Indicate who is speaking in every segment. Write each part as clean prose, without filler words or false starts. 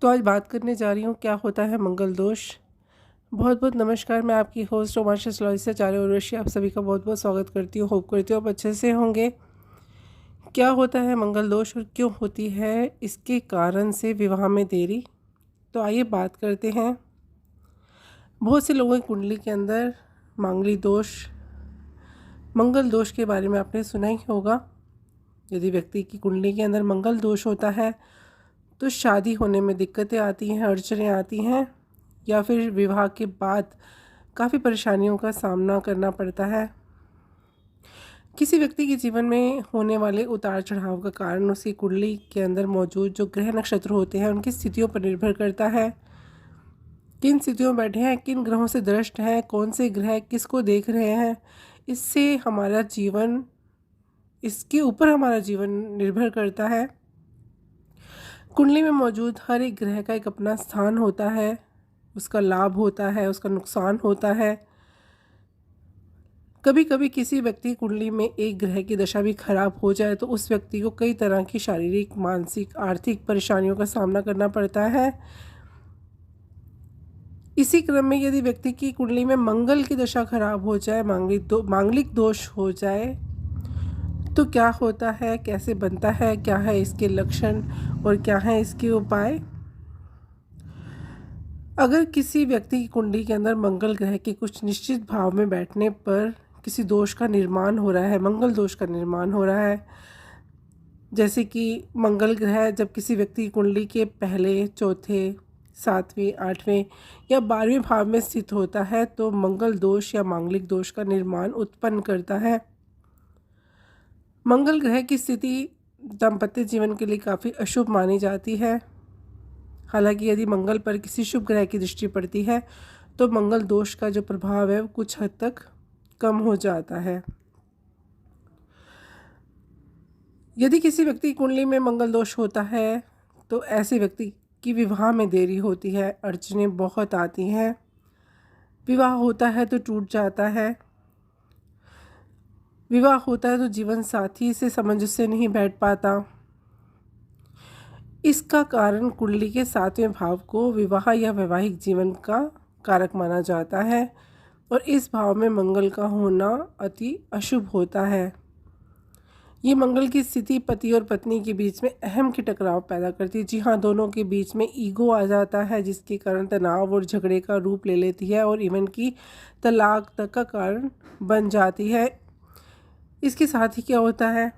Speaker 1: तो आज बात करने जा रही हूँ क्या होता है मंगल दोष। बहुत बहुत नमस्कार। मैं आपकी होस्ट रोमांच एस्ट्रोलॉजी से आचार्य उर्वशी आप सभी का बहुत बहुत स्वागत करती हूँ। होप करती हूँ आप अच्छे से होंगे। क्या होता है मंगल दोष और क्यों होती है इसके कारण से विवाह में देरी, तो आइए बात करते हैं। बहुत से लोगों की कुंडली के अंदर मांगलिक दोष, मंगल दोष के बारे में आपने सुना ही होगा। यदि व्यक्ति की कुंडली के अंदर मंगल दोष होता है तो शादी होने में दिक्कतें आती हैं, अड़चनें आती हैं, या फिर विवाह के बाद काफ़ी परेशानियों का सामना करना पड़ता है। किसी व्यक्ति के जीवन में होने वाले उतार चढ़ाव का कारण उसकी कुंडली के अंदर मौजूद जो ग्रह नक्षत्र होते हैं उनकी स्थितियों पर निर्भर करता है। किन स्थितियों में बैठे हैं, किन ग्रहों से दृष्ट हैं, कौन से ग्रह किसको देख रहे हैं, इससे हमारा जीवन, इसके ऊपर हमारा जीवन निर्भर करता है। कुंडली में मौजूद हर एक ग्रह का एक अपना स्थान होता है, उसका लाभ होता है, उसका नुकसान होता है। कभी कभी किसी व्यक्ति कुंडली में एक ग्रह की दशा भी खराब हो जाए तो उस व्यक्ति को कई तरह की शारीरिक, मानसिक, आर्थिक परेशानियों का सामना करना पड़ता है। इसी क्रम में यदि व्यक्ति की कुंडली में मंगल की दशा खराब हो जाए, मांगलिक दोष हो जाए, तो क्या होता है, कैसे बनता है, क्या है इसके लक्षण और क्या है इसके उपाय। अगर किसी व्यक्ति की कुंडली के अंदर मंगल ग्रह के कुछ निश्चित भाव में बैठने पर किसी दोष का निर्माण हो रहा है, मंगल दोष का निर्माण हो रहा है, जैसे कि मंगल ग्रह जब किसी व्यक्ति की कुंडली के पहले, चौथे, 7वें, 8वें या 12वें भाव में स्थित होता है तो मंगल दोष या मांगलिक दोष का निर्माण उत्पन्न करता है। मंगल ग्रह की स्थिति दाम्पत्य जीवन के लिए काफ़ी अशुभ मानी जाती है। हालांकि यदि मंगल पर किसी शुभ ग्रह की दृष्टि पड़ती है तो मंगल दोष का जो प्रभाव है वो कुछ हद तक कम हो जाता है। यदि किसी व्यक्ति की कुंडली में मंगल दोष होता है तो ऐसे व्यक्ति की विवाह में देरी होती है, अड़चनें बहुत आती हैं, विवाह होता है तो टूट जाता है, विवाह होता है तो जीवन साथी से सामंजस्य नहीं बैठ पाता। इसका कारण कुंडली के 7वें भाव को विवाह या वैवाहिक जीवन का कारक माना जाता है और इस भाव में मंगल का होना अति अशुभ होता है। ये मंगल की स्थिति पति और पत्नी के बीच में अहम की टकराव पैदा करती है। जी हाँ, दोनों के बीच में ईगो आ जाता है जिसके कारण तनाव और झगड़े का रूप ले लेती है और इवन की तलाक तक का कारण बन जाती है। इसके साथ ही क्या होता है,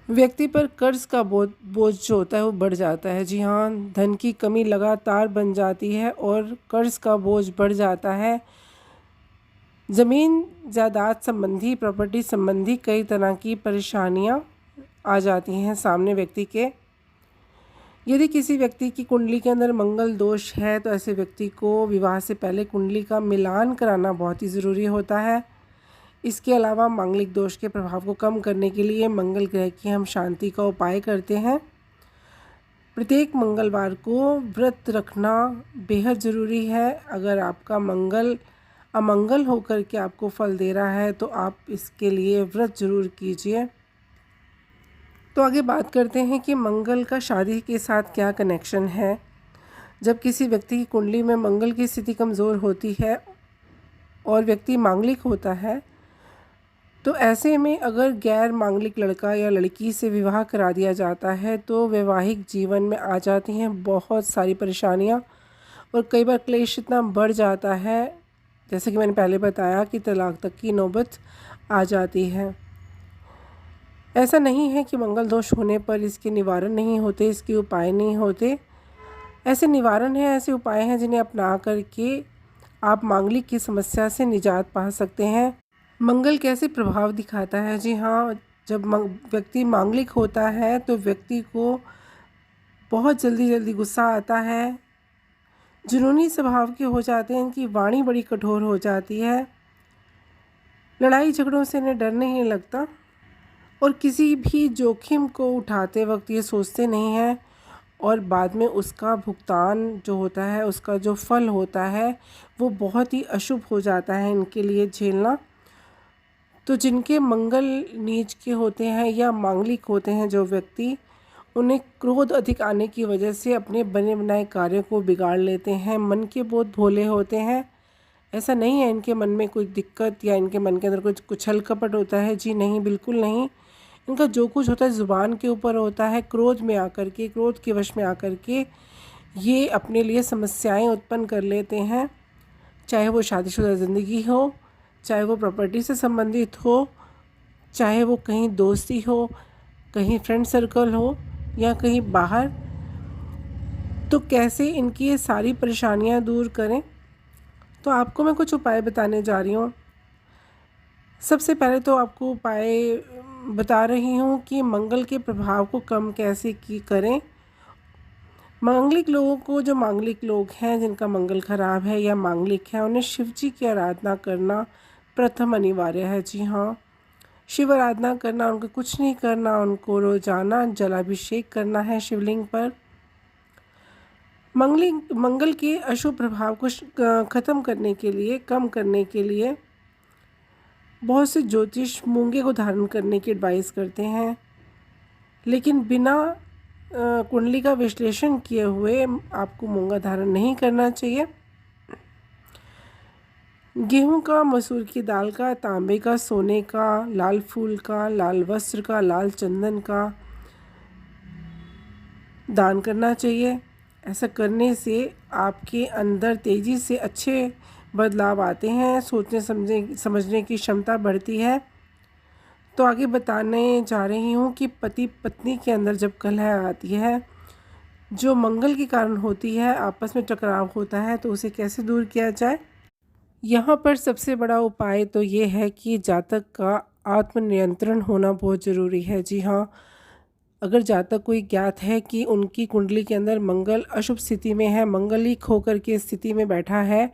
Speaker 1: व्यक्ति पर कर्ज का बोझ जो होता है वो बढ़ जाता है। जी हाँ, धन की कमी लगातार बन जाती है और कर्ज का बोझ बढ़ जाता है। ज़मीन जायदाद संबंधी, प्रॉपर्टी संबंधी कई तरह की परेशानियां आ जाती हैं सामने व्यक्ति के। यदि किसी व्यक्ति की कुंडली के अंदर मंगल दोष है तो ऐसे व्यक्ति को विवाह से पहले कुंडली का मिलान कराना बहुत ही ज़रूरी होता है। इसके अलावा मांगलिक दोष के प्रभाव को कम करने के लिए मंगल ग्रह की हम शांति का उपाय करते हैं। प्रत्येक मंगलवार को व्रत रखना बेहद ज़रूरी है। अगर आपका मंगल अमंगल होकर के आपको फल दे रहा है तो आप इसके लिए व्रत जरूर कीजिए। तो आगे बात करते हैं कि मंगल का शादी के साथ क्या कनेक्शन है। जब किसी व्यक्ति की कुंडली में मंगल की स्थिति कमज़ोर होती है और व्यक्ति मांगलिक होता है तो ऐसे में अगर गैर मांगलिक लड़का या लड़की से विवाह करा दिया जाता है तो वैवाहिक जीवन में आ जाती हैं बहुत सारी परेशानियां और कई बार क्लेश इतना बढ़ जाता है, जैसे कि मैंने पहले बताया, कि तलाक तक की नौबत आ जाती है। ऐसा नहीं है कि मंगल दोष होने पर इसके निवारण नहीं होते, इसके उपाय नहीं होते। ऐसे निवारण हैं, ऐसे उपाय हैं जिन्हें अपना करके आप मांगलिक की समस्या से निजात पा सकते हैं। मंगल कैसे प्रभाव दिखाता है। जी हाँ, जब व्यक्ति मांगलिक होता है तो व्यक्ति को बहुत जल्दी गुस्सा आता है, जुनूनी स्वभाव के हो जाते हैं, इनकी वाणी बड़ी कठोर हो जाती है, लड़ाई झगड़ों से इन्हें डर नहीं लगता और किसी भी जोखिम को उठाते वक्त ये सोचते नहीं हैं और बाद में उसका भुगतान जो होता है, उसका जो फल होता है वो बहुत ही अशुभ हो जाता है इनके लिए झेलना। तो जिनके मंगल नीच के होते हैं या मांगलिक होते हैं जो व्यक्ति, उन्हें क्रोध अधिक आने की वजह से अपने बने बनाए कार्यों को बिगाड़ लेते हैं। मन के बहुत भोले होते हैं, ऐसा नहीं है इनके मन में कोई दिक्कत या इनके मन के अंदर कुछ उछल कपट होता है, जी नहीं, बिल्कुल नहीं। इनका जो कुछ होता है ज़ुबान के ऊपर होता है। क्रोध में आकर के, क्रोध के वश में आकर के ये अपने लिए समस्याएं उत्पन्न कर लेते हैं, चाहे वो शादीशुदा ज़िंदगी हो, चाहे वो प्रॉपर्टी से संबंधित हो, चाहे वो कहीं दोस्ती हो, कहीं फ्रेंड सर्कल हो या कहीं बाहर। तो कैसे इनकी ये सारी परेशानियां दूर करें, तो आपको मैं कुछ उपाय बताने जा रही हूँ। सबसे पहले तो आपको उपाय बता रही हूँ कि मंगल के प्रभाव को कम कैसे करें। मांगलिक लोगों को, जो मांगलिक लोग हैं जिनका मंगल खराब है या मांगलिक है, उन्हें शिव जी की आराधना करना प्रथम अनिवार्य है। जी हाँ, शिव आराधना करना, उनको कुछ नहीं करना, उनको रोजाना जलाभिषेक करना है शिवलिंग पर। मंगल के अशुभ प्रभाव को ख़त्म करने के लिए, कम करने के लिए बहुत से ज्योतिष मूंगे को धारण करने की एडवाइस करते हैं, लेकिन बिना कुंडली का विश्लेषण किए हुए आपको मूंगा धारण नहीं करना चाहिए। गेहूं का, मसूर की दाल का, तांबे का, सोने का, लाल फूल का, लाल वस्त्र का, लाल चंदन का दान करना चाहिए। ऐसा करने से आपके अंदर तेज़ी से अच्छे बदलाव आते हैं, सोचने समझने की क्षमता बढ़ती है। तो आगे बताने जा रही हूँ कि पति पत्नी के अंदर जब कलह आती है, जो मंगल के कारण होती है, आपस में टकराव होता है, तो उसे कैसे दूर किया जाए। यहाँ पर सबसे बड़ा उपाय तो ये है कि जातक का आत्मनियंत्रण होना बहुत ज़रूरी है। जी हाँ, अगर जातक कोई ज्ञात है कि उनकी कुंडली के अंदर मंगल अशुभ स्थिति में है, मंगल ही खोकर के स्थिति में बैठा है,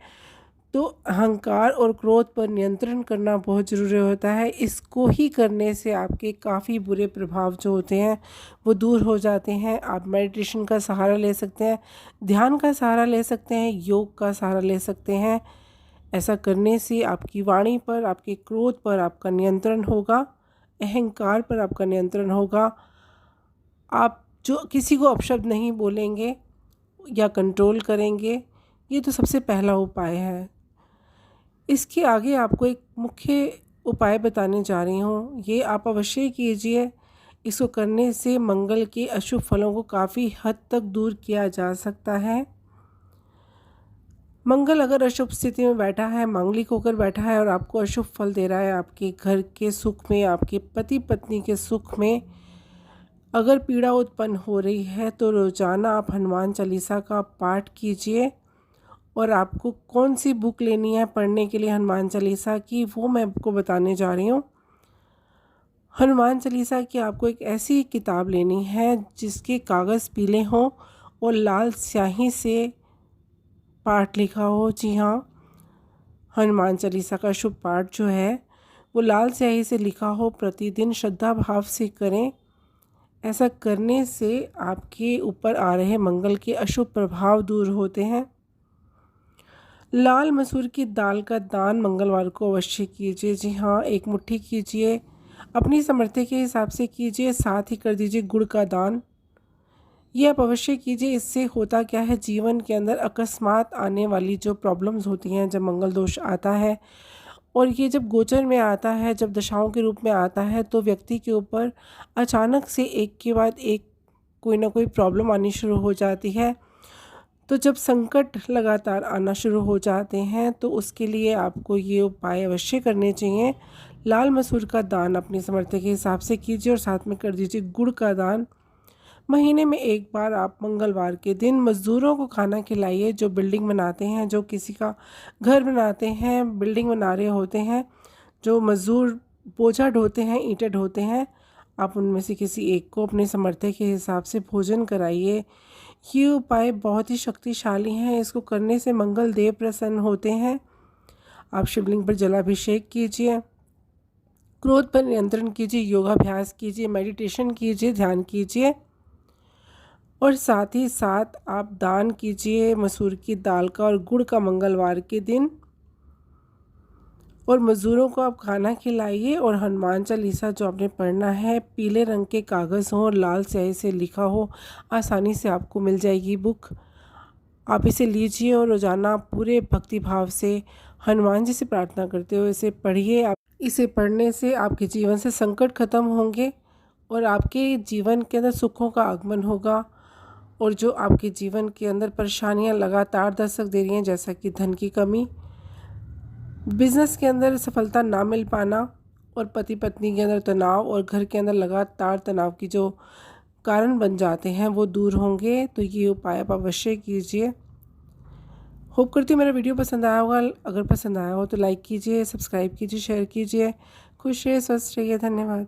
Speaker 1: तो अहंकार और क्रोध पर नियंत्रण करना बहुत ज़रूरी होता है। इसको ही करने से आपके काफ़ी बुरे प्रभाव जो होते हैं वो दूर हो जाते हैं। आप मेडिटेशन का सहारा ले सकते हैं, ध्यान का सहारा ले सकते हैं, योग का सहारा ले सकते हैं। ऐसा करने से आपकी वाणी पर, आपके क्रोध पर आपका नियंत्रण होगा, अहंकार पर आपका नियंत्रण होगा। आप जो किसी को अपशब्द नहीं बोलेंगे या कंट्रोल करेंगे, ये तो सबसे पहला उपाय है। इसके आगे आपको एक मुख्य उपाय बताने जा रही हूँ, ये आप अवश्य कीजिए। इसको करने से मंगल के अशुभ फलों को काफ़ी हद तक दूर किया जा सकता है। मंगल अगर अशुभ स्थिति में बैठा है, मांगलिक होकर बैठा है और आपको अशुभ फल दे रहा है, आपके घर के सुख में, आपके पति पत्नी के सुख में अगर पीड़ा उत्पन्न हो रही है, तो रोज़ाना आप हनुमान चालीसा का पाठ कीजिए। और आपको कौन सी बुक लेनी है पढ़ने के लिए हनुमान चालीसा की, वो मैं आपको बताने जा रही हूँ। हनुमान चालीसा की आपको एक ऐसी किताब लेनी है जिसके कागज़ पीले हों और लाल स्याही से पाठ लिखा हो। जी हाँ, हनुमान चालीसा का शुभ पाठ जो है वो लाल स्याही से लिखा हो, प्रतिदिन श्रद्धा भाव से करें। ऐसा करने से आपके ऊपर आ रहे मंगल के अशुभ प्रभाव दूर होते हैं। लाल मसूर की दाल का दान मंगलवार को अवश्य कीजिए। जी हाँ, एक मुट्ठी कीजिए, अपनी सामर्थ्य के हिसाब से कीजिए, साथ ही कर दीजिए गुड़ का दान। ये आप अवश्य कीजिए। इससे होता क्या है, जीवन के अंदर अकस्मात आने वाली जो प्रॉब्लम्स होती हैं, जब मंगल दोष आता है और ये जब गोचर में आता है, जब दशाओं के रूप में आता है, तो व्यक्ति के ऊपर अचानक से एक के बाद एक कोई ना कोई प्रॉब्लम आनी शुरू हो जाती है। तो जब संकट लगातार आना शुरू हो जाते हैं, तो उसके लिए आपको ये उपाय अवश्य करने चाहिए। लाल मसूर का दान अपनी सामर्थ्य के हिसाब से कीजिए और साथ में कर दीजिए गुड़ का दान। महीने में एक बार आप मंगलवार के दिन मज़दूरों को खाना खिलाइए, जो बिल्डिंग बनाते हैं, जो किसी का घर बनाते हैं, बिल्डिंग बना रहे होते हैं, जो मज़दूर बोझा ढोते हैं, ईंटें ढोते हैं, आप उनमें से किसी एक को अपने सामर्थ्य के हिसाब से भोजन कराइए। ये उपाय बहुत ही शक्तिशाली हैं, इसको करने से मंगल देव प्रसन्न होते हैं। आप शिवलिंग पर जलाभिषेक कीजिए, क्रोध पर नियंत्रण कीजिए, योगाभ्यास कीजिए, मेडिटेशन कीजिए, ध्यान कीजिए और साथ ही साथ आप दान कीजिए मसूर की दाल का और गुड़ का मंगलवार के दिन। और मज़दूरों को आप खाना खिलाइए। और हनुमान चालीसा जो आपने पढ़ना है, पीले रंग के कागज़ हो और लाल स्याही से लिखा हो, आसानी से आपको मिल जाएगी बुक। आप इसे लीजिए और रोज़ाना पूरे भक्ति भाव से हनुमान जी से प्रार्थना करते हुए इसे पढ़िए। आप इसे पढ़ने से आपके जीवन से संकट खत्म होंगे और आपके जीवन के अंदर सुखों का आगमन होगा। और जो आपके जीवन के अंदर परेशानियां लगातार दस्तक दे रही हैं, जैसा कि धन की कमी, बिजनेस के अंदर सफलता ना मिल पाना और पति पत्नी के अंदर तनाव और घर के अंदर लगातार तनाव की जो कारण बन जाते हैं, वो दूर होंगे। तो ये उपाय आप अवश्य कीजिए। होप करती हूँ मेरा वीडियो पसंद आया होगा। अगर पसंद आया हो तो लाइक कीजिए, सब्सक्राइब कीजिए, शेयर कीजिए। खुश रहिए, स्वस्थ रहिए। धन्यवाद।